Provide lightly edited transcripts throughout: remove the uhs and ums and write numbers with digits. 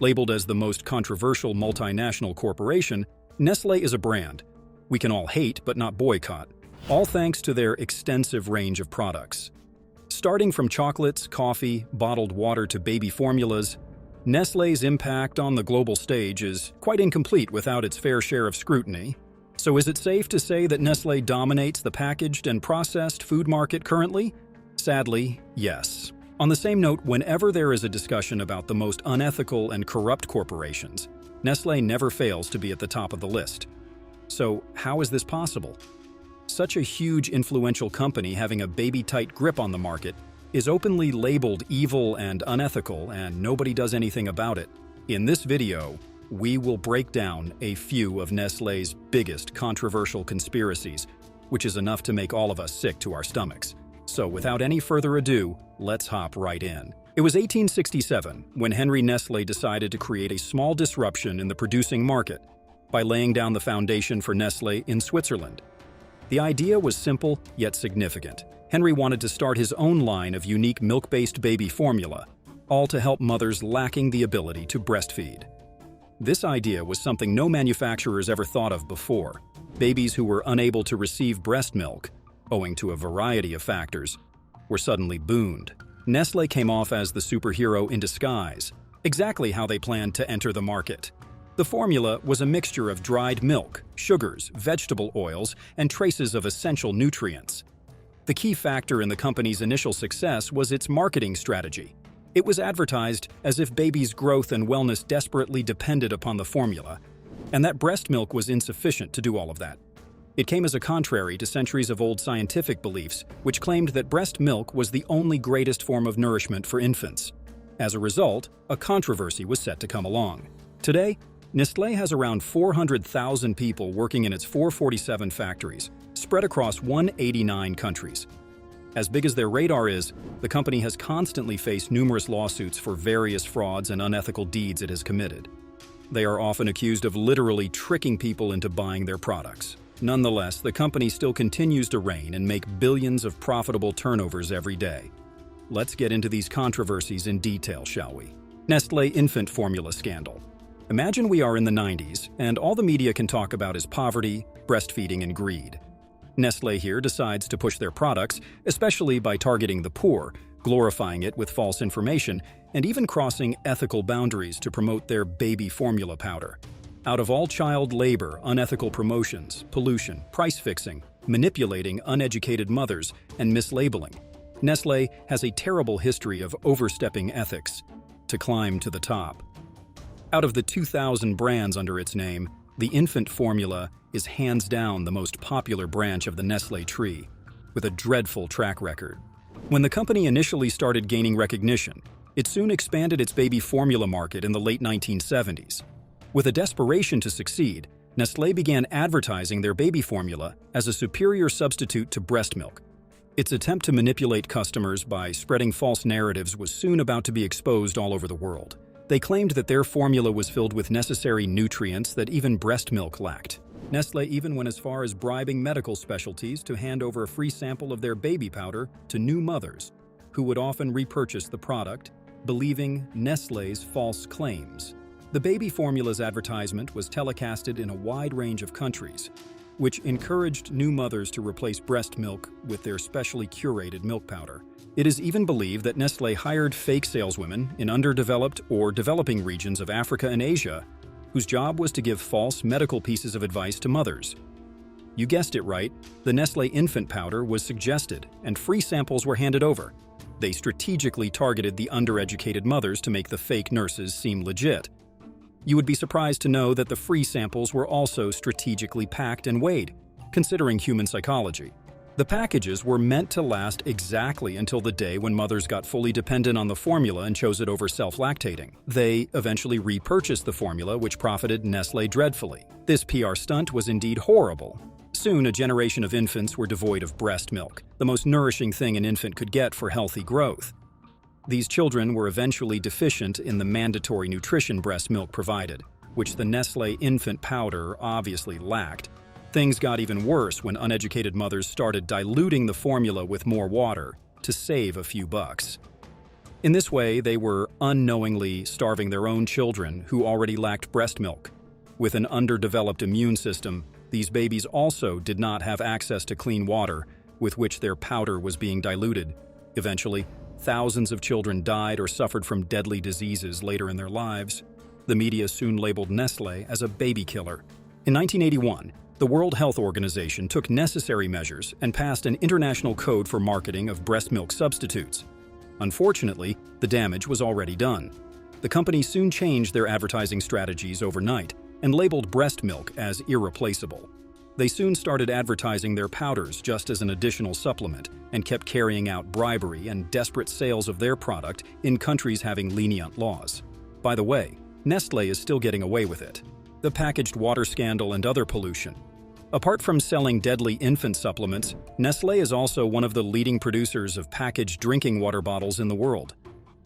Labeled as the most controversial multinational corporation, Nestlé is a brand we can all hate but not boycott, all thanks to their extensive range of products. Starting from chocolates, coffee, bottled water to baby formulas, Nestlé's impact on the global stage is quite incomplete without its fair share of scrutiny. So is it safe to say that Nestlé dominates the packaged and processed food market currently? Sadly, yes. On the same note, whenever there is a discussion about the most unethical and corrupt corporations, Nestlé never fails to be at the top of the list. So how is this possible? Such a huge influential company having a baby-tight grip on the market is openly labeled evil and unethical, and nobody does anything about it. In this video, we will break down a few of Nestlé's biggest controversial conspiracies, which is enough to make all of us sick to our stomachs. So without any further ado, let's hop right in. It was 1867 when Henry Nestlé decided to create a small disruption in the producing market by laying down the foundation for Nestlé in Switzerland. The idea was simple yet significant. Henry wanted to start his own line of unique milk-based baby formula, all to help mothers lacking the ability to breastfeed. This idea was something no manufacturers ever thought of before. Babies who were unable to receive breast milk, owing to a variety of factors, were suddenly booned. Nestlé came off as the superhero in disguise, exactly how they planned to enter the market. The formula was a mixture of dried milk, sugars, vegetable oils, and traces of essential nutrients. The key factor in the company's initial success was its marketing strategy. It was advertised as if babies' growth and wellness desperately depended upon the formula, and that breast milk was insufficient to do all of that. It came as a contrary to centuries of old scientific beliefs, which claimed that breast milk was the only greatest form of nourishment for infants. As a result, a controversy was set to come along. Today, Nestlé has around 400,000 people working in its 447 factories, spread across 189 countries. As big as their radar is, the company has constantly faced numerous lawsuits for various frauds and unethical deeds it has committed. They are often accused of literally tricking people into buying their products. Nonetheless, the company still continues to reign and make billions of profitable turnovers every day. Let's get into these controversies in detail, shall we? Nestlé infant formula scandal. Imagine we are in the 90s, and all the media can talk about is poverty, breastfeeding, and greed. Nestlé here decides to push their products, especially by targeting the poor, glorifying it with false information, and even crossing ethical boundaries to promote their baby formula powder. Out of all child labor, unethical promotions, pollution, price fixing, manipulating uneducated mothers, and mislabeling, Nestlé has a terrible history of overstepping ethics to climb to the top. Out of the 2,000 brands under its name, the infant formula is hands down the most popular branch of the Nestlé tree, with a dreadful track record. When the company initially started gaining recognition, it soon expanded its baby formula market in the late 1970s. With a desperation to succeed, Nestlé began advertising their baby formula as a superior substitute to breast milk. Its attempt to manipulate customers by spreading false narratives was soon about to be exposed all over the world. They claimed that their formula was filled with necessary nutrients that even breast milk lacked. Nestlé even went as far as bribing medical specialties to hand over a free sample of their baby powder to new mothers, who would often repurchase the product, believing Nestlé's false claims. The baby formula's advertisement was telecasted in a wide range of countries, which encouraged new mothers to replace breast milk with their specially curated milk powder. It is even believed that Nestlé hired fake saleswomen in underdeveloped or developing regions of Africa and Asia, whose job was to give false medical pieces of advice to mothers. You guessed it right, the Nestlé infant powder was suggested, and free samples were handed over. They strategically targeted the undereducated mothers to make the fake nurses seem legit. You would be surprised to know that the free samples were also strategically packed and weighed, considering human psychology. The packages were meant to last exactly until the day when mothers got fully dependent on the formula and chose it over self-lactating. They eventually repurchased the formula, which profited Nestlé dreadfully. This PR stunt was indeed horrible. Soon, a generation of infants were devoid of breast milk, the most nourishing thing an infant could get for healthy growth. These children were eventually deficient in the mandatory nutrition breast milk provided, which the Nestlé infant powder obviously lacked. Things got even worse when uneducated mothers started diluting the formula with more water to save a few bucks. In this way, they were unknowingly starving their own children who already lacked breast milk. With an underdeveloped immune system, these babies also did not have access to clean water, with which their powder was being diluted. Eventually, thousands of children died or suffered from deadly diseases later in their lives. The media soon labeled Nestlé as a baby killer. In 1981, the World Health Organization took necessary measures and passed an international code for marketing of breast milk substitutes. Unfortunately, the damage was already done. The company soon changed their advertising strategies overnight and labeled breast milk as irreplaceable. They soon started advertising their powders just as an additional supplement and kept carrying out bribery and desperate sales of their product in countries having lenient laws. By the way, Nestlé is still getting away with it. The packaged water scandal and other pollution. Apart from selling deadly infant supplements, Nestlé is also one of the leading producers of packaged drinking water bottles in the world.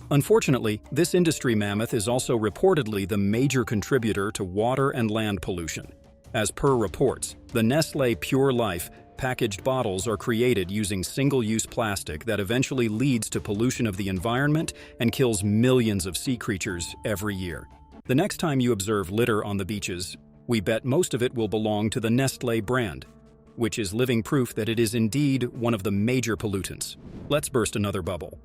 Unfortunately, this industry mammoth is also reportedly the major contributor to water and land pollution. As per reports, the Nestlé Pure Life packaged bottles are created using single-use plastic that eventually leads to pollution of the environment and kills millions of sea creatures every year. The next time you observe litter on the beaches, we bet most of it will belong to the Nestlé brand, which is living proof that it is indeed one of the major pollutants. Let's burst another bubble.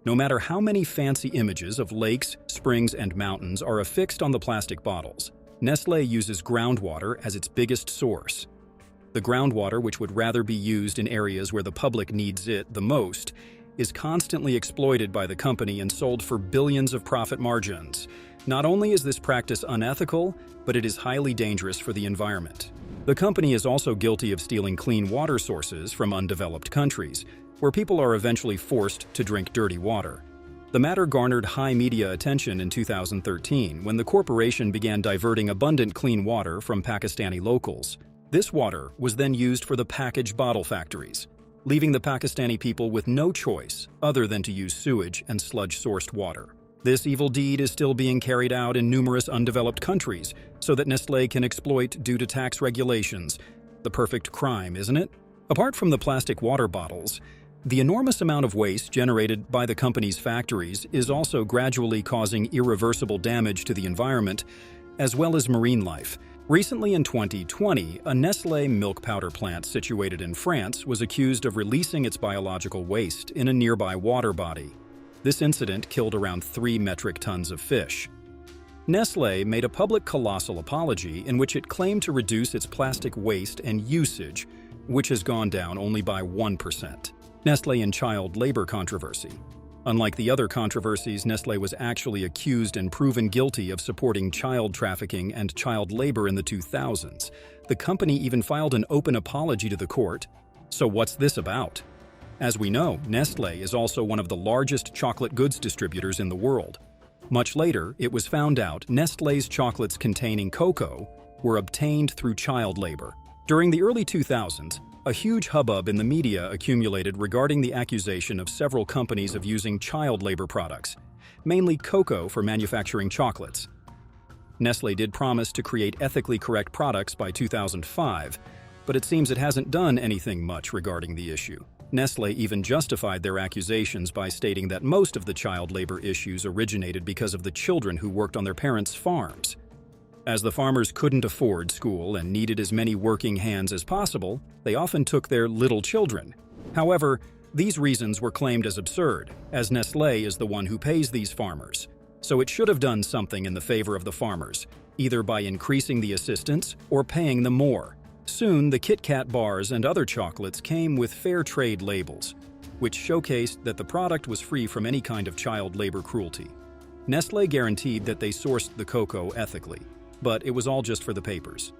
No matter how many fancy images of lakes, springs, and mountains are affixed on the plastic bottles, Nestlé uses groundwater as its biggest source. The groundwater, which would rather be used in areas where the public needs it the most, is constantly exploited by the company and sold for billions of profit margins. Not only is this practice unethical, but it is highly dangerous for the environment. The company is also guilty of stealing clean water sources from undeveloped countries, where people are eventually forced to drink dirty water. The matter garnered high media attention in 2013 when the corporation began diverting abundant clean water from Pakistani locals. This water was then used for the packaged bottle factories, leaving the Pakistani people with no choice other than to use sewage and sludge-sourced water. This evil deed is still being carried out in numerous undeveloped countries so that Nestlé can exploit due to tax regulations. The perfect crime, isn't it? Apart from the plastic water bottles, the enormous amount of waste generated by the company's factories is also gradually causing irreversible damage to the environment, as well as marine life. Recently in 2020, a Nestlé milk powder plant situated in France was accused of releasing its biological waste in a nearby water body. This incident killed around 3 metric tons of fish. Nestlé made a public colossal apology in which it claimed to reduce its plastic waste and usage, which has gone down only by 1%. Nestlé and child labor controversy. Unlike the other controversies, Nestlé was actually accused and proven guilty of supporting child trafficking and child labor in the 2000s. The company even filed an open apology to the court. So what's this about? As we know, Nestlé is also one of the largest chocolate goods distributors in the world. Much later, it was found out Nestlé's chocolates containing cocoa were obtained through child labor. During the early 2000s, a huge hubbub in the media accumulated regarding the accusation of several companies of using child labor products, mainly cocoa for manufacturing chocolates. Nestlé did promise to create ethically correct products by 2005, but it seems it hasn't done anything much regarding the issue. Nestlé even justified their accusations by stating that most of the child labor issues originated because of the children who worked on their parents' farms. As the farmers couldn't afford school and needed as many working hands as possible, they often took their little children. However, these reasons were claimed as absurd, as Nestlé is the one who pays these farmers. So it should have done something in the favor of the farmers, either by increasing the assistance or paying them more. Soon, the Kit Kat bars and other chocolates came with fair trade labels, which showcased that the product was free from any kind of child labor cruelty. Nestlé guaranteed that they sourced the cocoa ethically, but it was all just for the papers.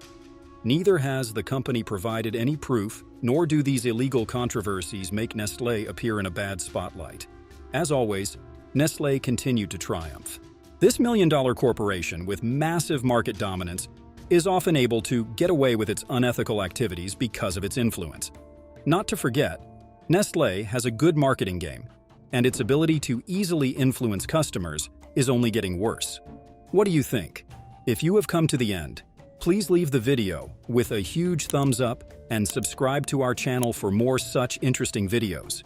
Neither has the company provided any proof, nor do these illegal controversies make Nestlé appear in a bad spotlight. As always, Nestlé continued to triumph. This million-dollar corporation with massive market dominance is often able to get away with its unethical activities because of its influence. Not to forget, Nestlé has a good marketing game, and its ability to easily influence customers is only getting worse. What do you think? If you have come to the end, please leave the video with a huge thumbs up and subscribe to our channel for more such interesting videos.